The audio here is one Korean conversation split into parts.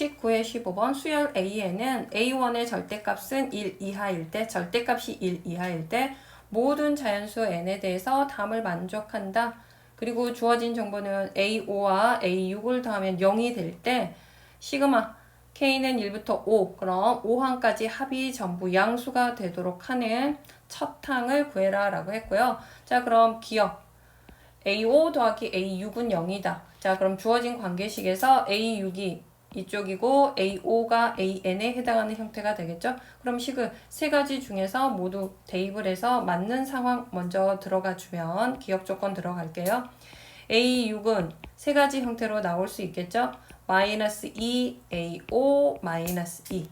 19의 15번 수열 A에는 A1의 절대값은 1 이하일 때, 절대값이 1 이하일 때 모든 자연수 n에 대해서 답을 만족한다. 그리고 주어진 정보는 A5와 A6을 더하면 0이 될 때 시그마 K는 1부터 5, 그럼 5항까지 합이 전부 양수가 되도록 하는 첫 항을 구해라 라고 했고요. 자, 그럼 기억 A5 더하기 A6은 0이다. 자, 그럼 주어진 관계식에서 A6이 이쪽이고 A5가 AN에 해당하는 형태가 되겠죠. 그럼 식을 세 가지 중에서 모두 대입을 해서 맞는 상황 먼저 들어가 주면 기억 조건 들어갈게요. A6은 세 가지 형태로 나올 수 있겠죠. 마이너스 2, A5, 마이너스 2.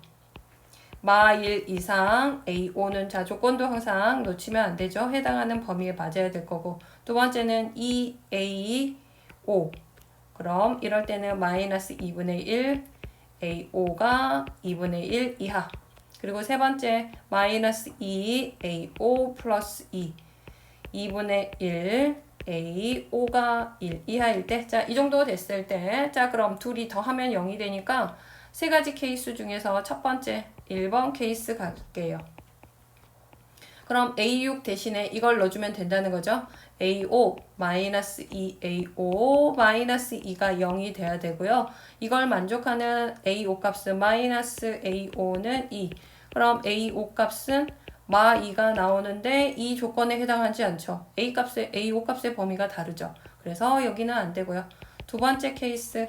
마1 이상 A5는 자 조건도 항상 놓치면 안 되죠. 해당하는 범위에 맞아야 될 거고. 두 번째는 2A5. 그럼 이럴 때는 마이너스 2분의 1, A5가 2분의 1 이하. 그리고 세 번째 마이너스 2, A5 플러스 2. 2분의 1, A5가 1 이하일 때, 자, 이 정도 됐을 때, 자, 그럼 둘이 더하면 0이 되니까 세 가지 케이스 중에서 첫 번째 1번 케이스 갈게요. 그럼 A6 대신에 이걸 넣어주면 된다는 거죠. A5 마이너스 2A5 마이너스 2가 0이 돼야 되고요. 이걸 만족하는 A5 값은 마이너스 A5는 2. 그럼 A5 값은 마 2가 나오는데 이 조건에 해당하지 않죠. A5 값의 범위가 다르죠. 그래서 여기는 안 되고요. 두 번째 케이스.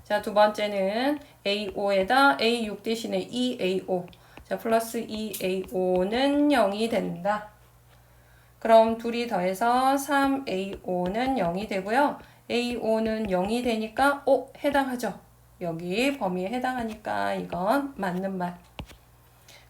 자, 두 번째는 A5에다 A6 대신에 2A5. 자, 플러스 2A5는 0이 된다. 그럼 둘이 더해서 3A5는 0이 되고요. A5는 0이 되니까 해당하죠. 여기 범위에 해당하니까 이건 맞는 말.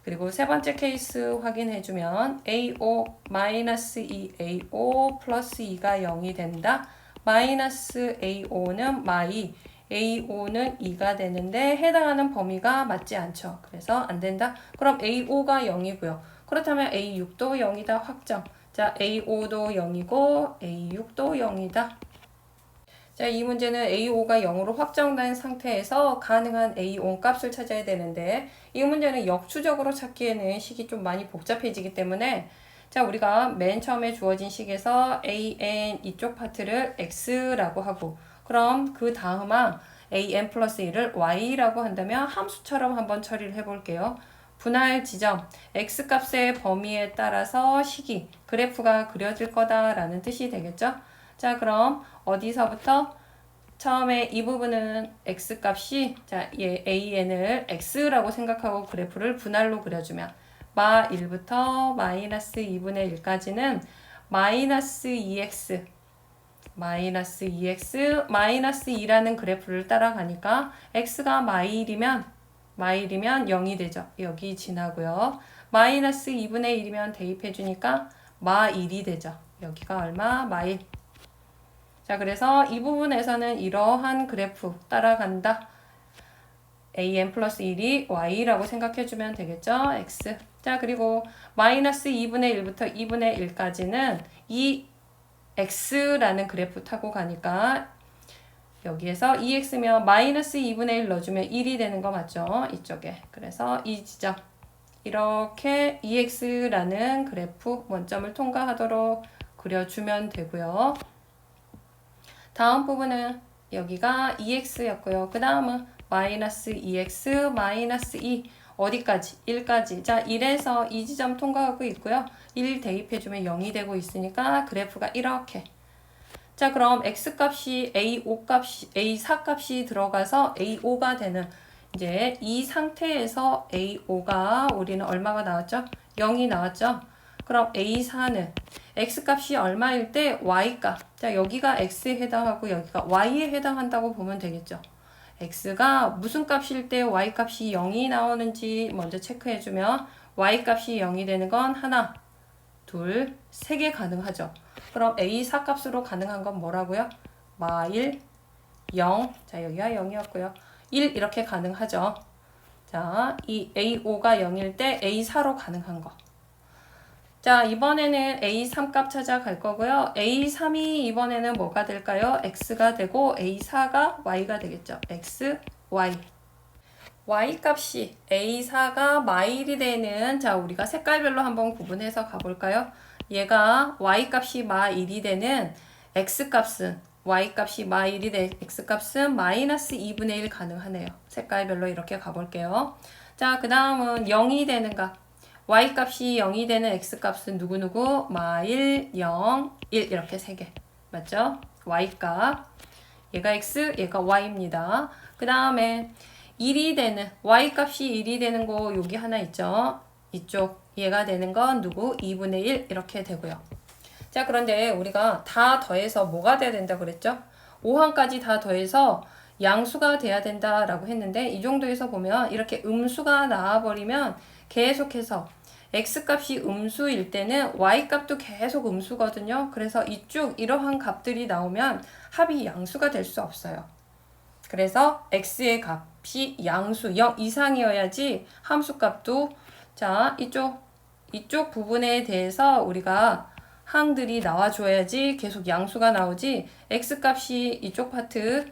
그리고 세 번째 케이스 확인해주면 A5 마이너스 2A5 플러스 2가 0이 된다. 마이너스 A5는 마이 A5는 2가 되는데 해당하는 범위가 맞지 않죠. 그래서 안 된다. 그럼 A5가 0이고요. 그렇다면 A6도 0이다 확정. 자, A5도 0이고 A6도 0이다. 자, 이 문제는 A5가 0으로 확정된 상태에서 가능한 A5 값을 찾아야 되는데 이 문제는 역추적으로 찾기에는 식이 좀 많이 복잡해지기 때문에 자, 우리가 맨 처음에 주어진 식에서 AN 이쪽 파트를 X라고 하고 그럼 그 다음항 AN 플러스 1을 Y라고 한다면 함수처럼 한번 처리를 해볼게요. 분할 지점 X값의 범위에 따라서 식이 그래프가 그려질 거다라는 뜻이 되겠죠. 자, 그럼 어디서부터 처음에 이 부분은 X값이 자, AN을 X라고 생각하고 그래프를 분할로 그려주면 마 1부터 마이너스 2분의 1까지는 마이너스 2x 마이너스 2x 마이너스 2라는 그래프를 따라가니까 x가 마일이면 0이 되죠. 여기 지나고요. 마이너스 2분의 1이면 대입해주니까 마 1이 되죠. 여기가 얼마? 마 1. 자, 그래서 이 부분에서는 이러한 그래프 따라간다. an 플러스 1이 y라고 생각해주면 되겠죠. x. 자, 그리고 마이너스 2분의 1부터 2분의 1까지는 이 x라는 그래프 타고 가니까 여기에서 2x면 마이너스 2분의 1 넣어주면 1이 되는 거 맞죠? 이쪽에. 그래서 이 지점. 이렇게 2x라는 그래프 원점을 통과하도록 그려주면 되고요. 다음 부분은 여기가 2x였고요. 그 다음은 마이너스 2x 마이너스 2 어디까지? 1까지. 자, 1에서 이 지점 통과하고 있고요. 1 대입해주면 0이 되고 있으니까 그래프가 이렇게. 자, 그럼 x값이 A4 값이 들어가서 A5가 되는 이제 이 상태에서 A5가 우리는 얼마가 나왔죠? 0이 나왔죠? 그럼 A4는 x값이 얼마일 때 y값. 자, 여기가 x에 해당하고 여기가 y에 해당한다고 보면 되겠죠. x가 무슨 값일 때 y값이 0이 나오는지 먼저 체크해주면 y값이 0이 되는 건 하나, 둘, 세 개 가능하죠. 그럼 A4 값으로 가능한 건 뭐라고요? 마 1, 0. 자, 여기가 0이었고요. 1 이렇게 가능하죠. 자, 이 A5가 0일 때 A4로 가능한 거. 자, 이번에는 A3 값 찾아갈 거고요. A3이 이번에는 뭐가 될까요? X가 되고 A4가 Y가 되겠죠. X, y. y 값이 a4가 마일이 되는, 자, 우리가 색깔별로 한번 구분해서 가볼까요? 얘가 y 값이 마1이 되는 x 값은, y 값이 마1이 된 x 값은 마이너스 2분의 1 가능하네요. 색깔별로 이렇게 가볼게요. 자, 그 다음은 0이 되는 값. y 값이 0이 되는 x 값은 누구누구? 마1, 0, 1 이렇게 3개. 맞죠? y 값. 얘가 x, 얘가 y입니다. 그 다음에 1이 되는, y 값이 1이 되는 거 여기 하나 있죠? 이쪽 얘가 되는 건 누구? 2분의 1 이렇게 되고요. 자, 그런데 우리가 다 더해서 뭐가 돼야 된다 그랬죠? 5항까지 다 더해서 양수가 돼야 된다라고 했는데 이 정도에서 보면 이렇게 음수가 나와버리면 계속해서 x값이 음수일 때는 y값도 계속 음수거든요. 그래서 이쪽 이러한 값들이 나오면 합이 양수가 될 수 없어요. 그래서 x의 값이 양수 0 이상이어야지 함수값도, 자, 이쪽 부분에 대해서 우리가 항들이 나와줘야지 계속 양수가 나오지, x값이 이쪽 파트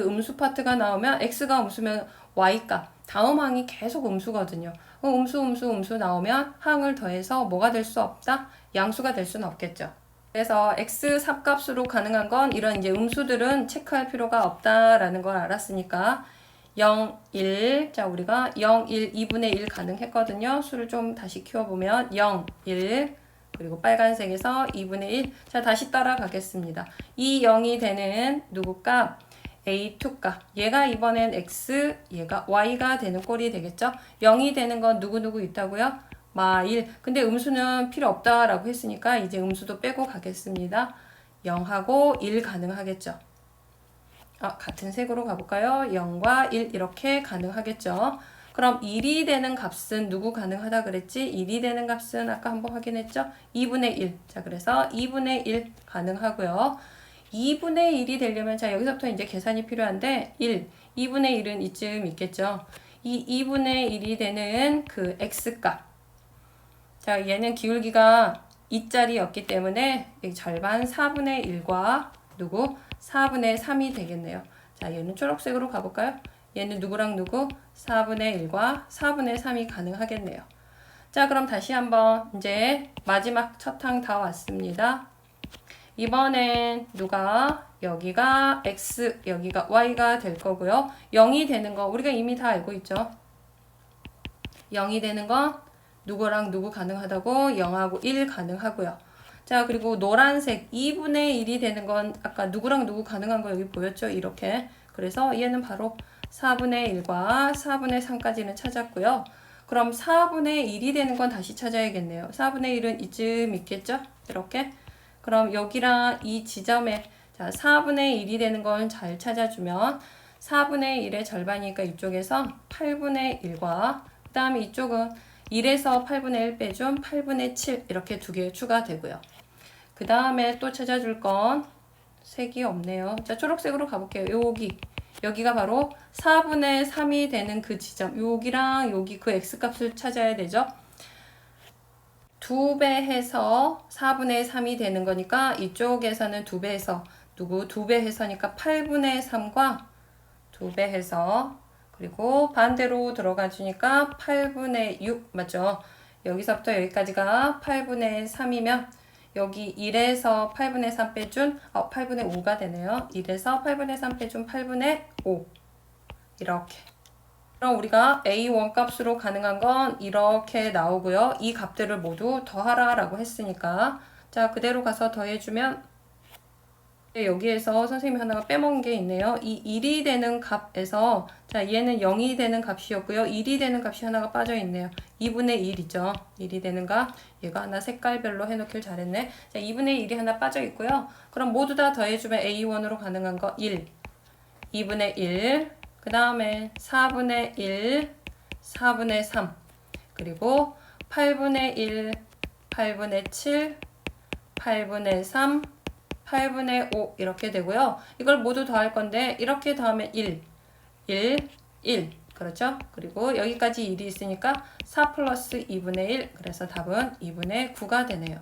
음수 파트가 나오면 x가 음수면 y값 다음 항이 계속 음수거든요. 음수 나오면 항을 더해서 뭐가 될 수 없다? 양수가 될 수는 없겠죠. 그래서 x 삽값으로 가능한 건 이런 이제 음수들은 체크할 필요가 없다라는 걸 알았으니까 0, 1, 자, 우리가 0, 1, 2분의 1 가능했거든요. 수를 좀 다시 키워보면 0, 1, 그리고 빨간색에서 2분의 1. 자, 다시 따라가겠습니다. 이 0이 되는 누구 값? A2 값. 얘가 이번엔 X, 얘가 Y가 되는 꼴이 되겠죠? 0이 되는 건 누구 있다고요? 마1. 근데 음수는 필요 없다라고 했으니까 이제 음수도 빼고 가겠습니다. 0하고 1 가능하겠죠? 같은 색으로 가볼까요? 0과 1 이렇게 가능하겠죠? 그럼 1이 되는 값은 누구 가능하다 그랬지? 1이 되는 값은 아까 한번 확인했죠? 2분의 1. 자, 그래서 2분의 1 가능하고요. 2분의 1이 되려면, 자, 여기서부터 이제 계산이 필요한데 2분의 1은 이쯤 있겠죠? 이 2분의 1이 되는 그 x값. 자, 얘는 기울기가 2짜리였기 때문에 여기 절반 4분의 1과 4분의 3이 되겠네요. 자, 얘는 초록색으로 가볼까요? 얘는 누구랑 누구? 4분의 1과 4분의 3이 가능하겠네요. 자, 그럼 다시 한번 이제 마지막 첫 항 다 왔습니다. 이번엔 여기가 x, 여기가 y가 될 거고요. 0이 되는 거 우리가 이미 다 알고 있죠. 0이 되는 건 누구랑 누구 가능하다고? 0하고 1 가능하고요. 자, 그리고 노란색 2분의 1이 되는 건 아까 누구랑 누구 가능한 거 여기 보였죠? 이렇게. 그래서 얘는 바로 4분의 1과 4분의 3까지는 찾았고요. 그럼 4분의 1이 되는 건 다시 찾아야겠네요. 4분의 1은 이쯤 있겠죠? 이렇게. 그럼 여기랑 이 지점에, 자, 4분의 1이 되는 건 잘 찾아주면 4분의 1의 절반이니까 이쪽에서 8분의 1과 그 다음에 이쪽은 1에서 8분의 1 빼준 8분의 7 이렇게 두 개 추가되고요. 그 다음에 또 찾아줄 건 색이 없네요. 자, 초록색으로 가볼게요. 여기가 바로 4분의 3이 되는 그 지점, 여기랑 여기 그 x값을 찾아야 되죠. 2배 해서 4분의 3이 되는 거니까 이쪽에서는 2배 해서 2배 해서니까 8분의 3과 2배 해서, 그리고 반대로 들어가 주니까 8분의 6 맞죠? 여기서부터 여기까지가 8분의 3이면 여기 1에서 8분의 3 빼준 8분의 5가 되네요. 1에서 8분의 3 빼준 8분의 5 이렇게. 그럼 우리가 A1 값으로 가능한 건 이렇게 나오고요. 이 값들을 모두 더하라 라고 했으니까, 자, 그대로 가서 더해주면 여기에서 선생님이 하나가 빼먹은 게 있네요. 이 1이 되는 값에서, 자, 얘는 0이 되는 값이었고요. 1이 되는 값이 하나가 빠져 있네요. 2분의 1이죠. 1이 되는 값. 얘가 하나 색깔별로 해놓길 잘했네. 자, 2분의 1이 하나 빠져 있고요. 그럼 모두 다 더해주면 A1으로 가능한 거 1, 2분의 1, 그 다음에 4분의 1, 4분의 3, 그리고 8분의 1, 8분의 7, 8분의 3, 8분의 5 이렇게 되고요. 이걸 모두 더할 건데 이렇게 더하면 1, 1 그렇죠? 그리고 여기까지 1이 있으니까 4 플러스 2분의 1, 그래서 답은 2분의 9가 되네요.